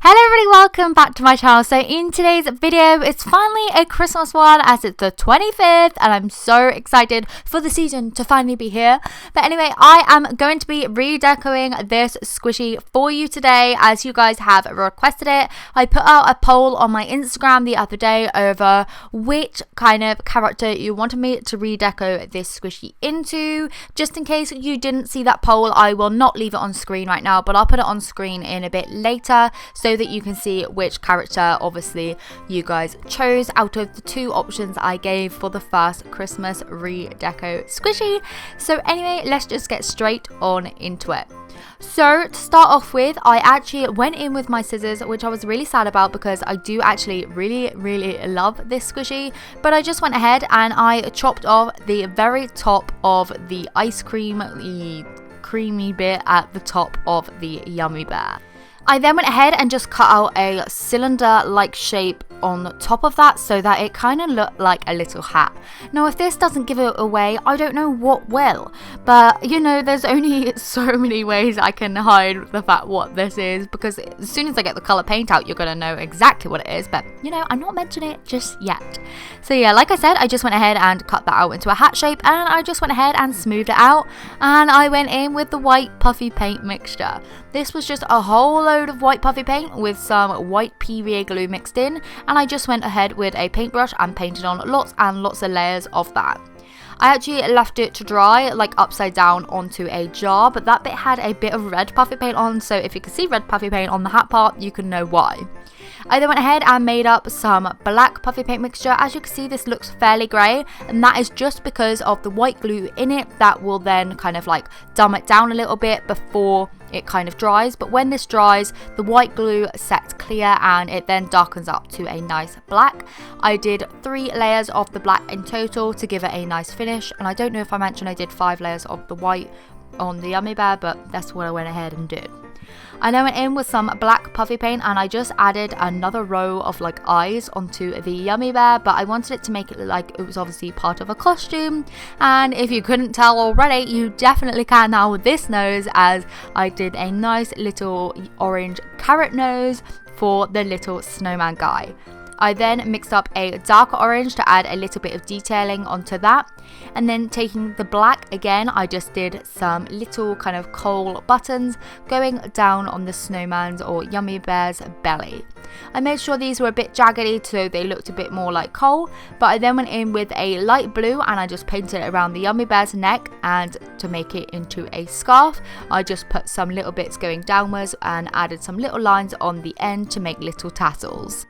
Hello everybody, welcome back to my channel. So in today's video, it's finally a Christmas one as it's the 25th and I'm so excited for the season to finally be here. But anyway, I am going to be redecoing this squishy for you today as you guys have requested it. I put out a poll on my Instagram the other day over which kind of character you wanted me to redeco this squishy into. Just in case you didn't see that poll, I will not leave it on screen right now, but I'll put it on screen in a bit later so that you can see which character obviously you guys chose out of the two options I gave for the first Christmas redeco squishy. So anyway, let's just get straight on into it. So to start off with, I actually went in with my scissors, which I was really sad about because I do actually really love this squishy, but I just went ahead and I chopped off the very top of the ice cream, the creamy bit at the top of the Yummiibear. I then went ahead and just cut out a cylinder-like shape on top of that so that it kind of looked like a little hat. Now if this doesn't give it away, I don't know what will, but you know, there's only so many ways I can hide the fact what this is, because as soon as I get the colour paint out you're gonna know exactly what it is, but you know, I'm not mentioning it just yet. So yeah, like I said, I just went ahead and cut that out into a hat shape, and I just went ahead and smoothed it out, and I went in with the white puffy paint mixture. This was just a whole load of white puffy paint with some white PVA glue mixed in, and I just went ahead with a paintbrush and painted on lots and lots of layers of that. I actually left it to dry like upside down onto a jar, but that bit had a bit of red puffy paint on, so if you can see red puffy paint on the hat part, you can know why. I then went ahead and made up some black puffy paint mixture. As you can see, this looks fairly grey, and that is just because of the white glue in it that will then kind of like dumb it down a little bit before it kind of dries. But when this dries, the white glue sets clear and it then darkens up to a nice black. I did 3 layers of the black in total to give it a nice finish, and I don't know if I mentioned I did 5 layers of the white on the Yummiibear, but that's what I went ahead and did. I then went in with some black puffy paint and I just added another row of like eyes onto the Yummiibear, but I wanted it to make it look like it was obviously part of a costume. And if you couldn't tell already, you definitely can now with this nose, as I did a nice little orange carrot nose for the little snowman guy. I then mixed up a darker orange to add a little bit of detailing onto that, and then taking the black again, I just did some little kind of coal buttons going down on the snowman's or Yummiibear's belly. I made sure these were a bit jaggedy so they looked a bit more like coal, but I then went in with a light blue and I just painted it around the Yummiibear's neck, and to make it into a scarf I just put some little bits going downwards and added some little lines on the end to make little tassels.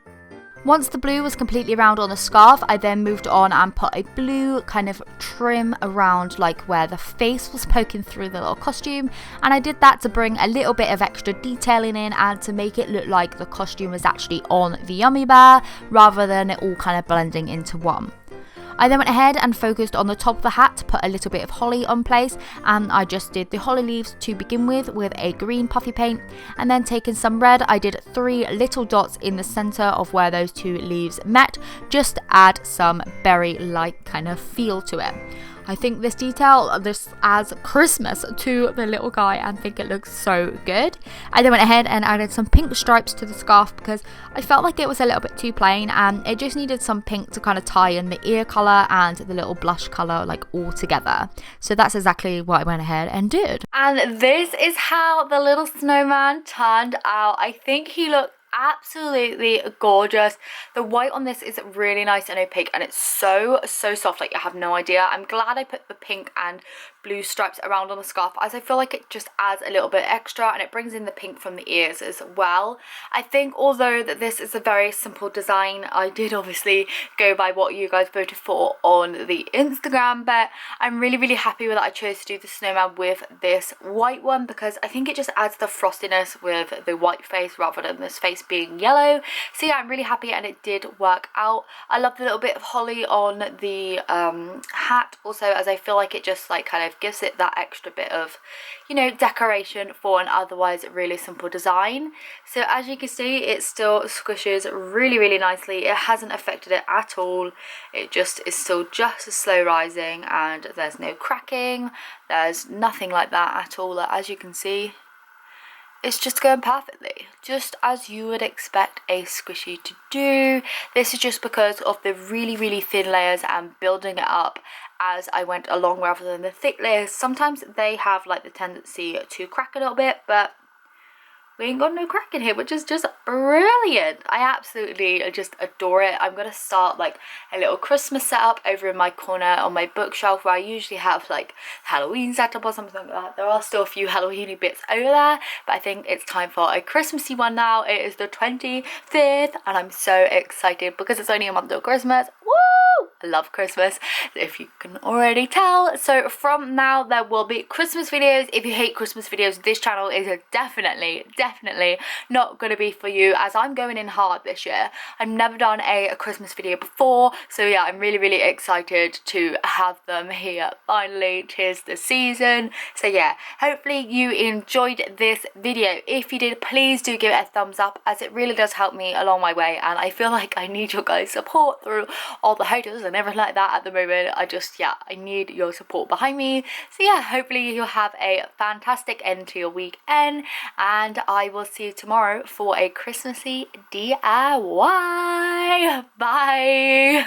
Once the blue was completely around on the scarf, I then moved on and put a blue kind of trim around like where the face was poking through the little costume, and I did that to bring a little bit of extra detailing in and to make it look like the costume was actually on the Yummiibear rather than it all kind of blending into one. I then went ahead and focused on the top of the hat to put a little bit of holly on place, and I just did the holly leaves to begin with a green puffy paint, and then taking some red I did 3 little dots in the center of where those 2 leaves met, just to add some berry-like kind of feel to it. I think this detail, this adds Christmas to the little guy and think it looks so good. I then went ahead and added some pink stripes to the scarf because I felt like it was a little bit too plain and it just needed some pink to kind of tie in the ear colour and the little blush colour like all together. So that's exactly what I went ahead and did. And this is how the little snowman turned out. I think he looked absolutely gorgeous. The white on this is really nice and opaque and it's so soft, like you have no idea. I'm glad I put the pink and blue stripes around on the scarf as I feel like it just adds a little bit extra and it brings in the pink from the ears as well. I think although that this is a very simple design, I did obviously go by what you guys voted for on the Instagram, but I'm really happy with that I chose to do the snowman with this white one because I think it just adds the frostiness with the white face rather than this face being yellow. So yeah, I'm really happy and it did work out. I love the little bit of holly on the hat also, as I feel like it just like kind of gives it that extra bit of, you know, decoration for an otherwise really simple design. So as you can see, it still squishes really nicely. It hasn't affected it at all. It just is still just as slow rising and there's no cracking, there's nothing like that at all. As you can see, it's just going perfectly, just as you would expect a squishy to do. This is just because of the really thin layers and building it up as I went along rather than the thick layers. Sometimes they have like the tendency to crack a little bit, but we ain't got no crack in here, which is just brilliant. I absolutely just adore it. I'm gonna start like a little Christmas setup over in my corner on my bookshelf where I usually have like Halloween setup or something like that. There are still a few Halloweeny bits over there, but I think it's time for a Christmassy one now. It is the 25th and I'm so excited because it's only a month till Christmas. Woo! I love Christmas, if you can already tell. So from now there will be Christmas videos. If you hate Christmas videos, this channel is definitely not gonna be for you, as I'm going in hard this year. I've never done a Christmas video before, so yeah, I'm really excited to have them here finally. 'Tis the season. So yeah, hopefully you enjoyed this video. If you did, please do give it a thumbs up, as it really does help me along my way, and I feel like I need your guys' support through all the haters and everything like that at the moment. I need your support behind me. So yeah, hopefully you'll have a fantastic end to your weekend, and I will see you tomorrow for a Christmassy DIY. Bye.